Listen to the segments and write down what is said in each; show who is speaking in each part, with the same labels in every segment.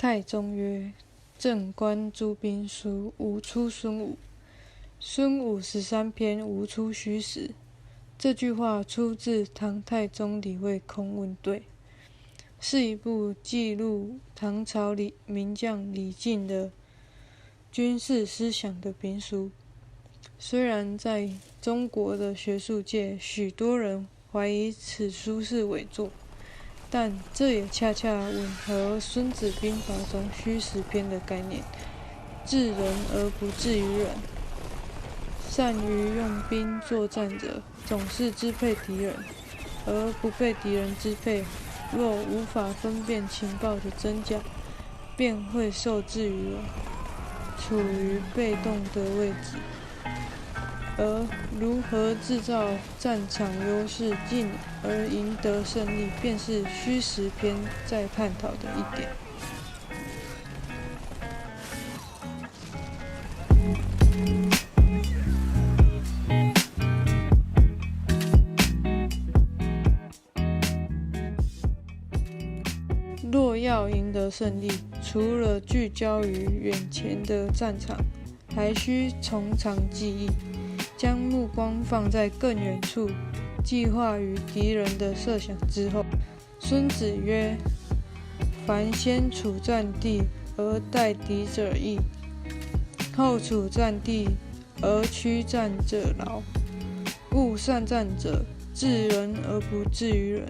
Speaker 1: 太宗曰：“正观诸兵书，无出孙武。孙武13篇，无出虚实。”这句话出自唐太宗李卫空问对，是一部记录唐朝名将李靖的军事思想的兵书。虽然在中国的学术界，许多人怀疑此书是伪作，但这也恰恰吻合《孙子兵法》中虚实篇的概念，治人而不治于人。善于用兵作战者，总是支配敌人，而不被敌人支配。若无法分辨情报的真假，便会受制于人，处于被动的位置。而如何制造战场优势，进而赢得胜利，便是虚实篇在探讨的一点。若要赢得胜利，除了聚焦于眼前的战场，还需从长计议，将目光放在更远处，计划于敌人的设想之后。孙子曰：“凡先处战地而待敌者易，后处战地而驱战者劳。故善战者，治人而不治于人，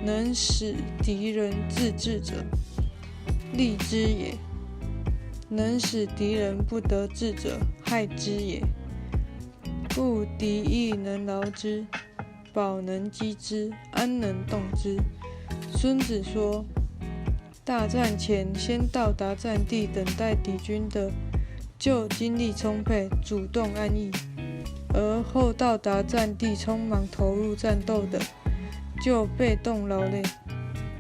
Speaker 1: 能使敌人自治者，利之也；能使敌人不得志者，害之也。故敌意能劳之，保能击之，安能动之？”孙子说，大战前先到达战地等待敌军的，就精力充沛，主动安逸；而后到达战地匆忙投入战斗的，就被动劳累。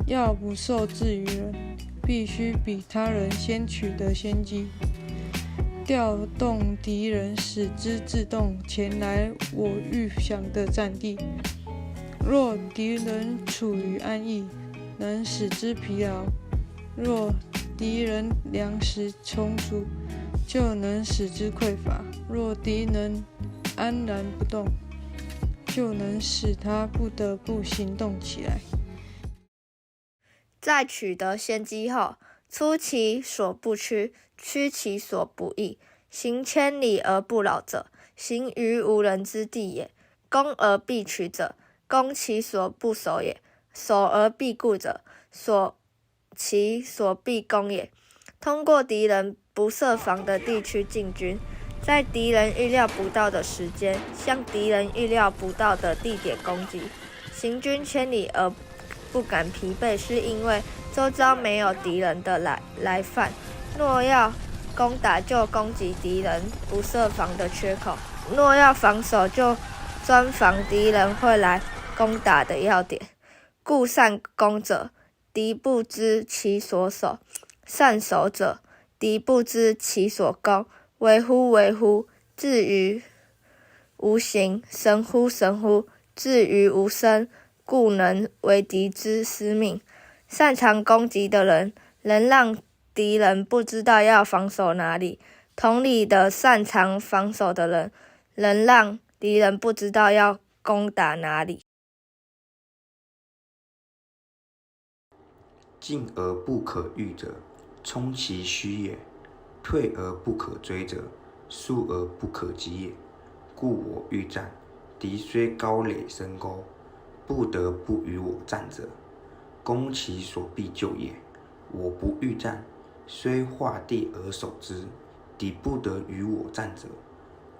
Speaker 1: 要不受制于人，必须比他人先取得先机，调动敌人，使之自动前来我预想的战地。若敌人处于安逸，能使之疲劳；若敌人粮食充足，就能使之匮乏；若敌人安然不动，就能使他不得不行动起来。
Speaker 2: 在取得先机后，出其所不趋，屈其所不易，行千里而不劳者，行于无人之地也。攻而必取者，攻其所不守也；守而必固者，守其所必攻也。通过敌人不设防的地区进军，在敌人预料不到的时间，向敌人预料不到的地点攻击，行军千里而不感疲惫，是因为周遭没有敌人的来犯。若要攻打，就攻击敌人不设防的缺口；若要防守，就专防敌人会来攻打的要点。故善攻者，敌不知其所守；善守者，敌不知其所攻。为乎，至于无形；神乎，至于无声。故能为敌之司命。擅长攻击的人，能让敌人不知道要防守哪里；同理的，擅长防守的人，能让敌人不知道要攻打哪里。
Speaker 3: 进而不可御者，冲其虚也；退而不可追者，速而不可及也。故我欲战，敌虽高垒深沟，不得不与我战者，攻其所必救也。我不欲战，虽化地而守之，敌不得与我战者，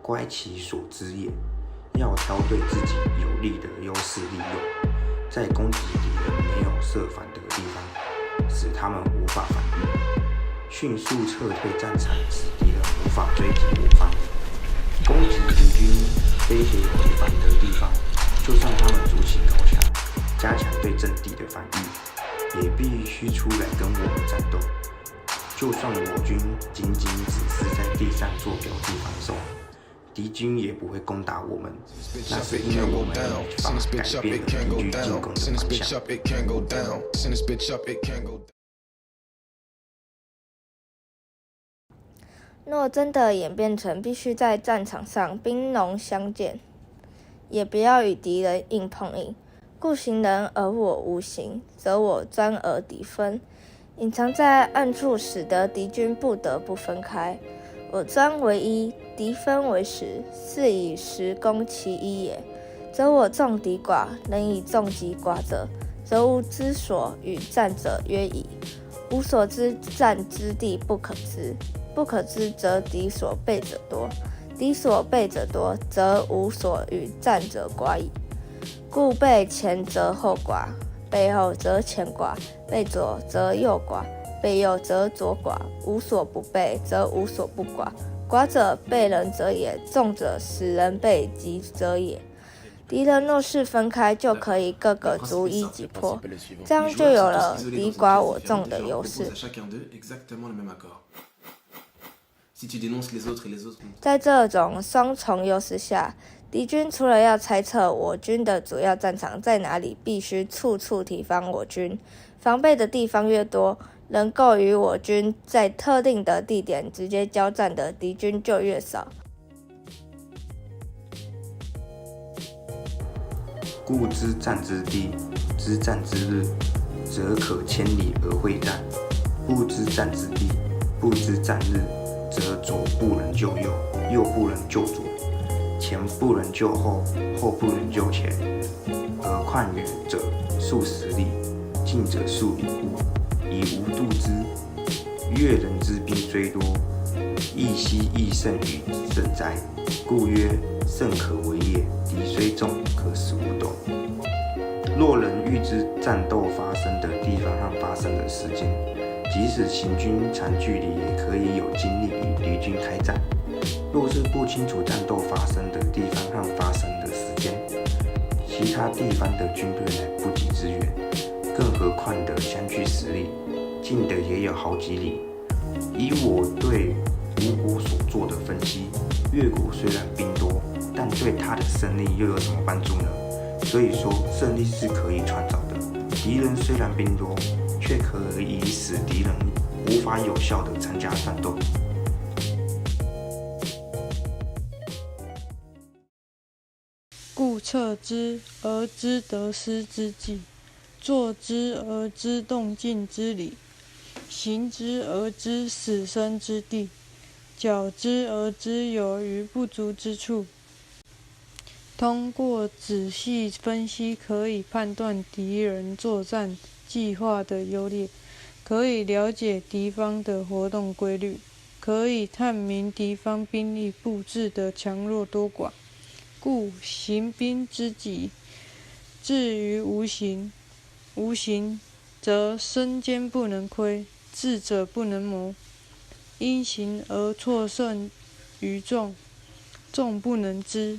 Speaker 3: 乖其所之也。要挑对自己有利的优势利用，在攻击敌人没有设防的地方，使他们无法反应，迅速撤退战场，使敌人无法追击我方。攻击敌军非协为防的地方，就算他们筑起高墙，加强对阵地的防御，也必须出来跟我们战斗。就算我军仅只是在地上做标记防守，敌军也不会攻打我们，那是因为我们法改变了敌军进攻的方向。
Speaker 2: 若真的演变成必须在战场上兵戎相见，也不要与敌人硬碰硬。故行人而我无形，则我专而敌分。隐藏在暗处，使得敌军不得不分开。我专为一，敌分为十，是以十攻其一也。则我众敌寡，能以众击寡者，则吾之所与战者约矣。吾所知战之地不可知，不可知则敌所备者多，敌所备者多，则吾所与战者寡矣。故备前则后寡，备后则前寡，备左则右寡，备右则左寡。无所不备，则无所不寡。寡者备人者也，众者使人备己者也。敌人若是分开，就可以各个逐一击破，这样就有了敌寡我众的优势。在这种双重优势下，敌军除了要猜测我军的主要战场在哪里，必须处处提防我军。防备的地方越多，能够与我军在特定的地点直接交战的敌军就越少。
Speaker 3: 故知战之地，知战之日，则可千里而会战；不知战之地，不知战日，则左不能救右，右不能救左，前不能救后，后不能救前。而况远者数十里，近者数里户，以无度之。越人之兵虽多，亦惜亦胜于胜哉。故曰：胜可为也。敌虽众，可使无斗。若人预知战斗发生的地方和发生的时间，即使行军长距离，也可以有精力与敌军开战。若是不清楚战斗发生的地方和发生的时间，其他地方的军队来不及支援，更何况的相距10里，近的也有好几里。以我对吴国所做的分析，越国虽然兵多，但对他的胜利又有什么帮助呢？所以说，胜利是可以创造的。敌人虽然兵多，却可以使敌人无法有效地参加战斗。
Speaker 1: 故测之而知得失之计，坐之而知动静之理，行之而知死生之地，矫之而知有余不足之处。通过仔细分析，可以判断敌人作战计划的优劣，可以了解敌方的活动规律，可以探明敌方兵力布置的强弱多寡。故行兵之计，至于无形。无形则身兼不能窥，智者不能谋。因形而错胜于众，众不能知。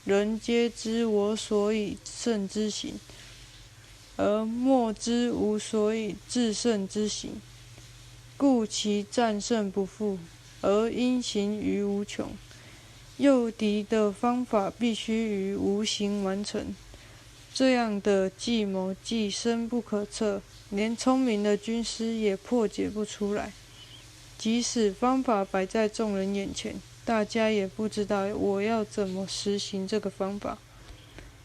Speaker 1: 人皆知我所以胜之形，而莫知吾所以制胜之形。故其战胜不复，而因形于无穷。诱敌的方法必须于无形完成，这样的计谋既深不可测，连聪明的军师也破解不出来。即使方法摆在众人眼前，大家也不知道我要怎么实行这个方法。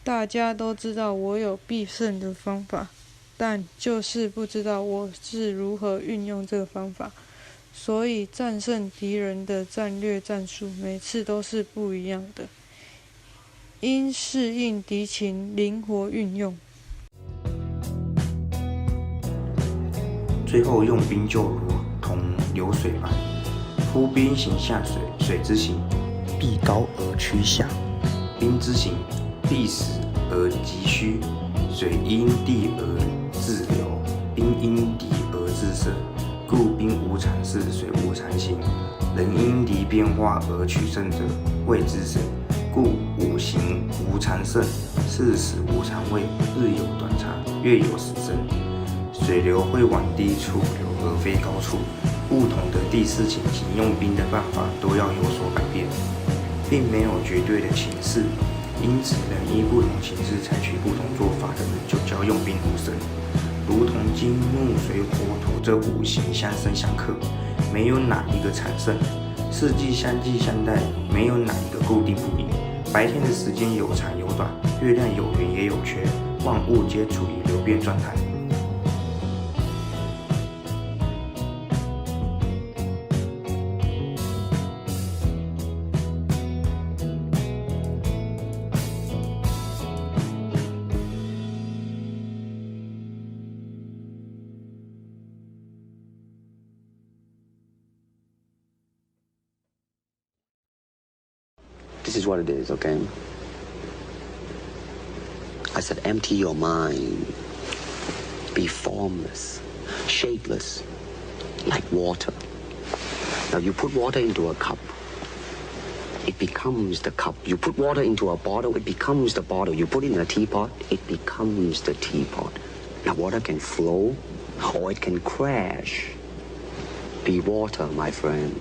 Speaker 1: 大家都知道我有必胜的方法，但就是不知道我是如何运用这个方法。所以战胜敌人的战略战术每次都是不一样的，应适应敌情，灵活运用。
Speaker 3: 最后用兵就如同流水般，夫兵行向水，水之行必高而趋下；兵之行必死而急虚。水因地而自流，兵因敌而自胜。故兵无常势，水无常形。人因敌变化而取胜者，谓之胜。故五行无常胜，事时无常位，日有短长，月有时争。水流会往低处流，而非高处。不同的地势情形，用兵的办法都要有所改变，并没有绝对的情势。因此，能依不同情势采取不同做法的人，就叫用兵如神。如同金木水火土这五行相生相克，没有哪一个产胜，四季相继相待，没有哪一个固定不移。白天的时间有长有短，月亮有圆也有缺，万物皆处于流变状态。
Speaker 4: This is what it is, okay? I said empty your mind. Be formless, shapeless, like water. Now you put water into a cup, it becomes the cup. You put water into a bottle, it becomes the bottle. You put it in a teapot, it becomes the teapot. Now water can flow or it can crash. Be water, my friend.